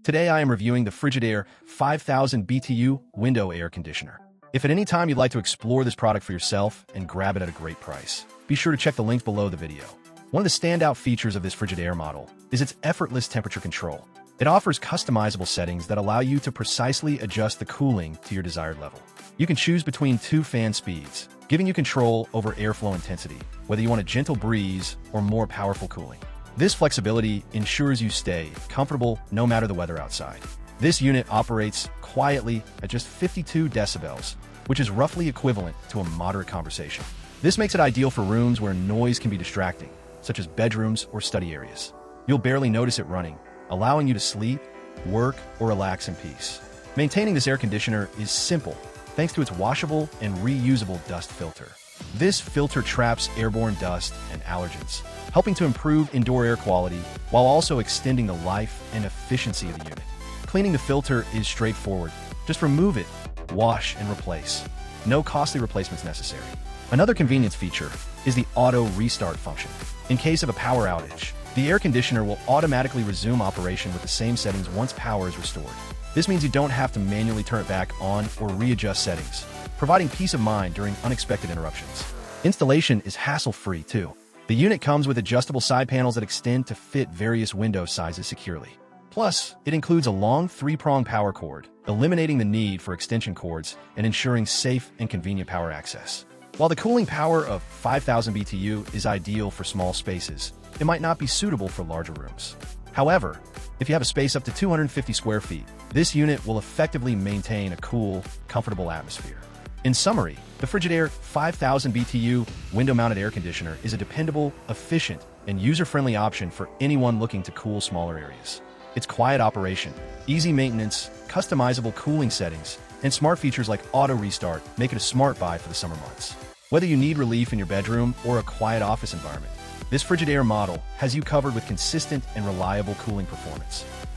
Today I am reviewing the Frigidaire 5000 BTU Window Air Conditioner. If at any time you'd like to explore this product for yourself and grab it at a great price, be sure to check the links below the video. One of the standout features of this Frigidaire model is its effortless temperature control. It offers customizable settings that allow you to precisely adjust the cooling to your desired level. You can choose between two fan speeds, giving you control over airflow intensity, whether you want a gentle breeze or more powerful cooling. This flexibility ensures you stay comfortable no matter the weather outside. This unit operates quietly at just 52 decibels, which is roughly equivalent to a moderate conversation. This makes it ideal for rooms where noise can be distracting, such as bedrooms or study areas. You'll barely notice it running, allowing you to sleep, work, or relax in peace. Maintaining this air conditioner is simple, thanks to its washable and reusable dust filter. This filter traps airborne dust and allergens, helping to improve indoor air quality while also extending the life and efficiency of the unit. Cleaning the filter is straightforward. Just remove it, wash, and replace. No costly replacements necessary. Another convenience feature is the auto restart function. In case of a power outage, the air conditioner will automatically resume operation with the same settings once power is restored. This means you don't have to manually turn it back on or readjust settings, providing peace of mind during unexpected interruptions. Installation is hassle-free too. The unit comes with adjustable side panels that extend to fit various window sizes securely. Plus, it includes a long 3-prong power cord, eliminating the need for extension cords and ensuring safe and convenient power access. While the cooling power of 5000 BTU is ideal for small spaces, it might not be suitable for larger rooms. However, if you have a space up to 250 square feet, this unit will effectively maintain a cool, comfortable atmosphere. In summary, the Frigidaire 5000 BTU Window-Mounted Air Conditioner is a dependable, efficient, and user-friendly option for anyone looking to cool smaller areas. Its quiet operation, easy maintenance, customizable cooling settings, and smart features like auto restart make it a smart buy for the summer months. Whether you need relief in your bedroom or a quiet office environment, this Frigidaire model has you covered with consistent and reliable cooling performance.